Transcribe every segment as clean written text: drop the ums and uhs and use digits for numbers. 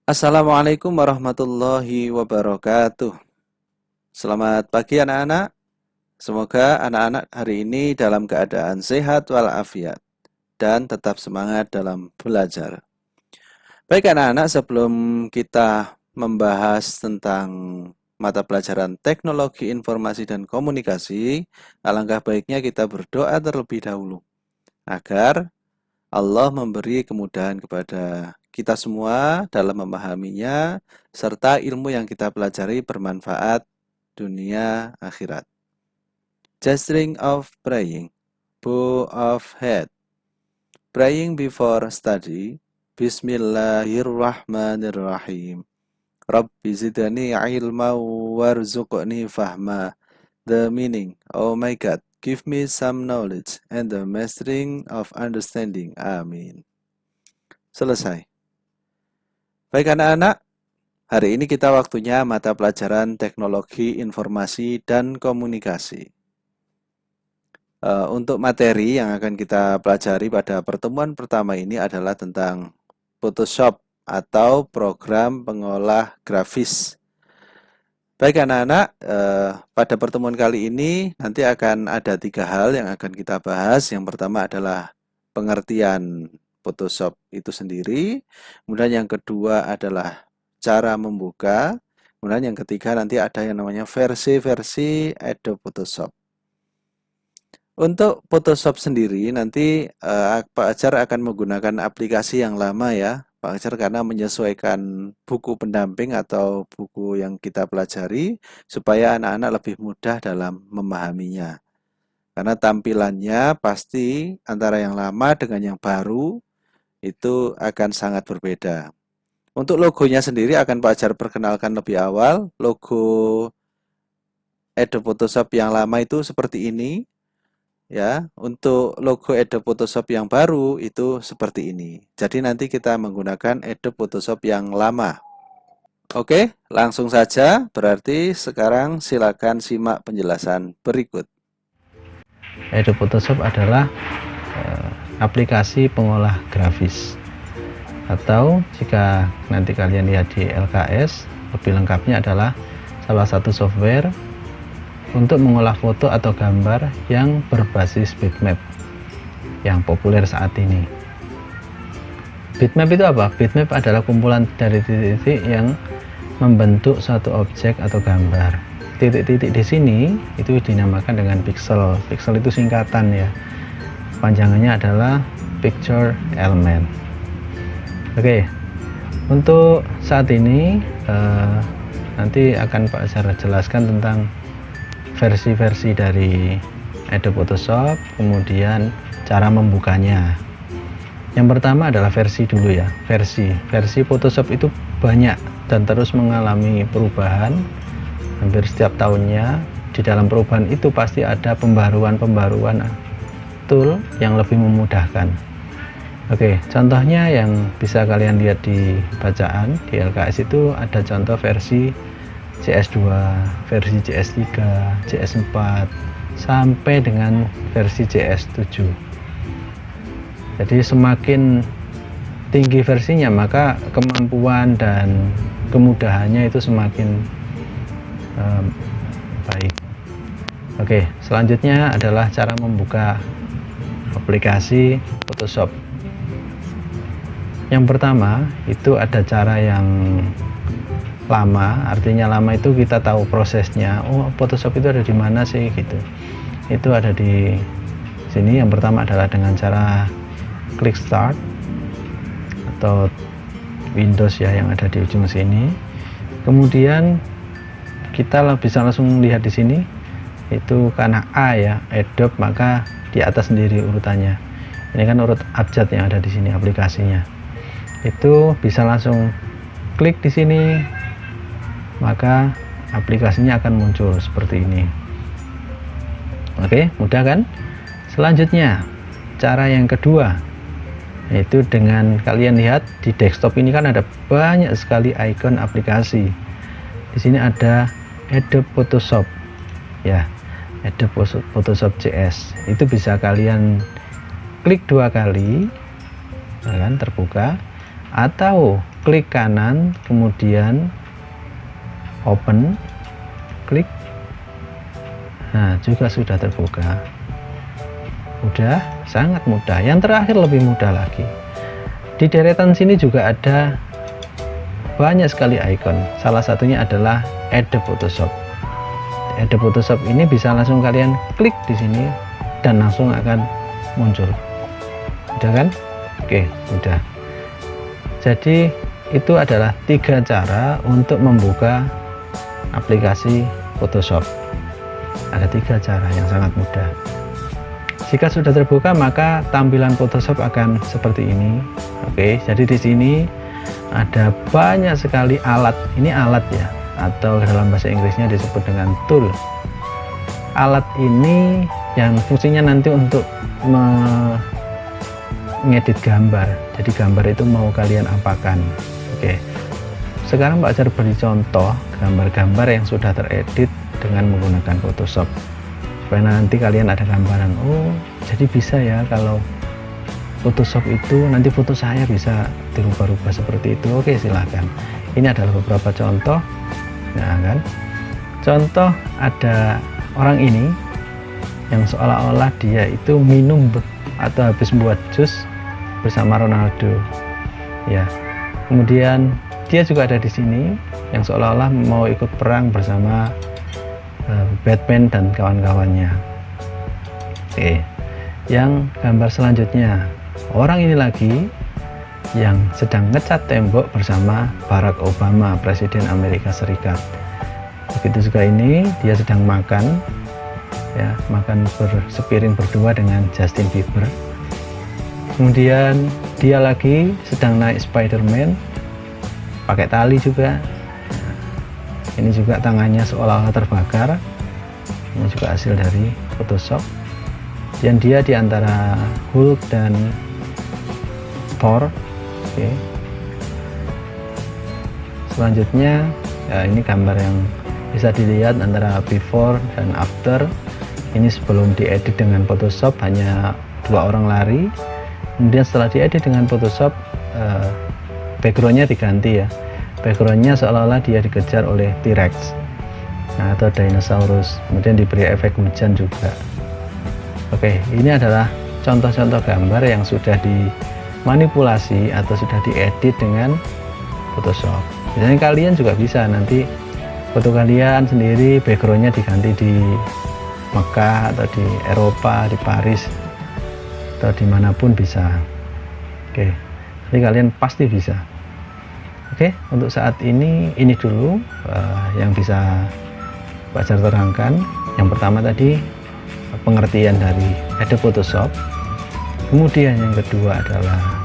Assalamualaikum warahmatullahi wabarakatuh. Selamat pagi anak-anak. Semoga anak-anak hari ini dalam keadaan sehat walafiat dan tetap semangat dalam belajar. Baik anak-anak, sebelum kita membahas tentang mata pelajaran teknologi informasi dan komunikasi, alangkah baiknya kita berdoa terlebih dahulu agar Allah memberi kemudahan kepada kita semua dalam memahaminya, serta ilmu yang kita pelajari bermanfaat dunia akhirat. Gesturing of praying, bow of head, praying before study, Bismillahirrahmanirrahim. Rabbi zidani ilma warzuqni fahma. The meaning, oh my God, give me some knowledge and the mastering of understanding. Amin. Selesai. Baik anak-anak, hari ini kita waktunya mata pelajaran teknologi informasi dan komunikasi. Untuk materi yang akan kita pelajari pada pertemuan pertama ini adalah tentang Photoshop atau program pengolah grafis. Baik anak-anak, pada pertemuan kali ini nanti akan ada 3 hal yang akan kita bahas. Yang pertama adalah pengertian Photoshop itu sendiri, kemudian yang kedua adalah cara membuka, kemudian yang ketiga nanti ada yang namanya versi-versi Adobe Photoshop. Untuk Photoshop sendiri nanti Pak Ajar akan menggunakan aplikasi yang lama ya, Pak Ajar, karena menyesuaikan buku pendamping atau buku yang kita pelajari supaya anak-anak lebih mudah dalam memahaminya. Karena tampilannya pasti antara yang lama dengan yang baru itu akan sangat berbeda. Untuk logonya sendiri akan Pak Ajar perkenalkan lebih awal. Logo Adobe Photoshop yang lama itu seperti ini. Ya, untuk logo Adobe Photoshop yang baru itu seperti ini. Jadi nanti kita menggunakan Adobe Photoshop yang lama. Oke, langsung saja. Berarti sekarang silakan simak penjelasan berikut. Adobe Photoshop adalah aplikasi pengolah grafis, atau jika nanti kalian lihat di LKS, lebih lengkapnya adalah salah satu software untuk mengolah foto atau gambar yang berbasis bitmap yang populer saat ini. Bitmap itu apa? Bitmap adalah kumpulan dari titik-titik yang membentuk suatu objek atau gambar. Titik-titik di sini itu dinamakan dengan pixel. Pixel itu singkatan ya. Panjangannya adalah picture element. Oke, untuk saat ini nanti akan Pak Azhar jelaskan tentang versi-versi dari Adobe Photoshop, kemudian cara membukanya. Yang pertama adalah versi dulu ya. Versi Photoshop itu banyak dan terus mengalami perubahan hampir setiap tahunnya. Di dalam perubahan itu pasti ada pembaruan tool yang lebih memudahkan. Oke, contohnya yang bisa kalian lihat di bacaan di LKS itu ada contoh versi CS2, versi CS3, CS4 sampai dengan versi CS7. Jadi semakin tinggi versinya maka kemampuan dan kemudahannya itu semakin baik. Oke, selanjutnya adalah cara membuka aplikasi Photoshop. Yang pertama itu ada cara yang lama, artinya lama itu kita tahu prosesnya. Oh, Photoshop itu ada di mana sih gitu. Itu ada di sini. Yang pertama adalah dengan cara klik start atau Windows ya yang ada di ujung sini. Kemudian kita bisa langsung lihat di sini itu karena A ya, Adobe, maka di atas sendiri urutannya. Ini kan urut abjad yang ada di sini aplikasinya. Itu bisa langsung klik di sini, maka aplikasinya akan muncul seperti ini. Oke, mudah kan? Selanjutnya, cara yang kedua yaitu dengan kalian lihat di desktop ini kan ada banyak sekali icon aplikasi. Di sini ada Adobe Photoshop ya, Adobe Photoshop CS. Itu bisa kalian klik 2 kali, kan, terbuka, atau klik kanan, kemudian open, klik. Nah, juga sudah terbuka. Mudah, sangat mudah. Yang terakhir lebih mudah lagi. Di deretan sini juga ada banyak sekali icon. Salah satunya adalah Add Photoshop. Add Photoshop ini bisa langsung kalian klik di sini dan langsung akan muncul. Udah kan? Oke, udah. Jadi itu adalah 3 cara untuk membuka aplikasi Photoshop. Ada 3 cara yang sangat mudah. Jika sudah terbuka, maka tampilan Photoshop akan seperti ini. Oke, jadi di sini ada banyak sekali alat. Ini alat ya, atau dalam bahasa Inggrisnya disebut dengan tool. Alat ini yang fungsinya nanti untuk mengedit gambar. Jadi gambar itu mau kalian apakan. Oke, sekarang Pak Ajar beri contoh gambar-gambar yang sudah teredit dengan menggunakan Photoshop, supaya nanti kalian ada gambaran. Oh, jadi bisa ya kalau Photoshop itu nanti foto saya bisa dirubah-rubah seperti itu. Oke, silahkan. Ini adalah beberapa contoh. Nah kan, contoh ada orang ini yang seolah-olah dia itu minum atau habis buat jus bersama Ronaldo ya. Kemudian dia juga ada di sini yang seolah-olah mau ikut perang bersama Batman dan kawan-kawannya. Oke, yang gambar selanjutnya, orang ini lagi yang sedang ngecat tembok bersama Barack Obama, Presiden Amerika Serikat. Begitu juga ini, dia sedang makan ya, makan sepiring berdua dengan Justin Bieber. Kemudian dia lagi sedang naik Spider-Man pakai tali juga. Ini juga tangannya seolah-olah terbakar. Ini juga hasil dari Photoshop. Dan dia di antara Hulk dan Thor. Oke. Selanjutnya ya, ini gambar yang bisa dilihat antara before dan after. Ini sebelum diedit dengan Photoshop, hanya 2 orang lari. Kemudian setelah diedit dengan Photoshop, backgroundnya diganti ya. Backgroundnya seolah-olah dia dikejar oleh T-Rex atau dinosaurus, kemudian diberi efek hujan juga. Oke, ini adalah contoh-contoh gambar yang sudah dimanipulasi atau sudah diedit dengan Photoshop. Misalnya kalian juga bisa nanti foto kalian sendiri backgroundnya diganti di Mekah atau di Eropa, di Paris atau dimanapun bisa. Oke, jadi kalian pasti bisa. Oke, untuk saat ini dulu yang bisa Pak Ajar terangkan. Yang pertama tadi pengertian dari Adobe Photoshop. Kemudian yang kedua adalah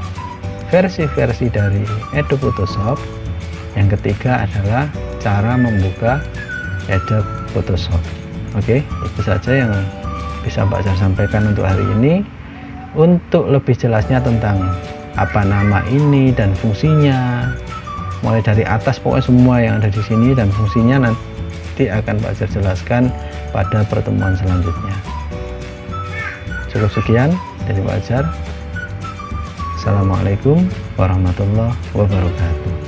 versi-versi dari Adobe Photoshop. Yang ketiga adalah cara membuka Adobe Photoshop. Oke, itu saja yang bisa Pak Ajar sampaikan untuk hari ini. Untuk lebih jelasnya tentang apa nama ini dan fungsinya, mulai dari atas pokoknya semua yang ada di sini dan fungsinya nanti akan Pak Ajar jelaskan pada pertemuan selanjutnya. Cukup sekian dari Pak Ajar. Assalamualaikum warahmatullahi wabarakatuh.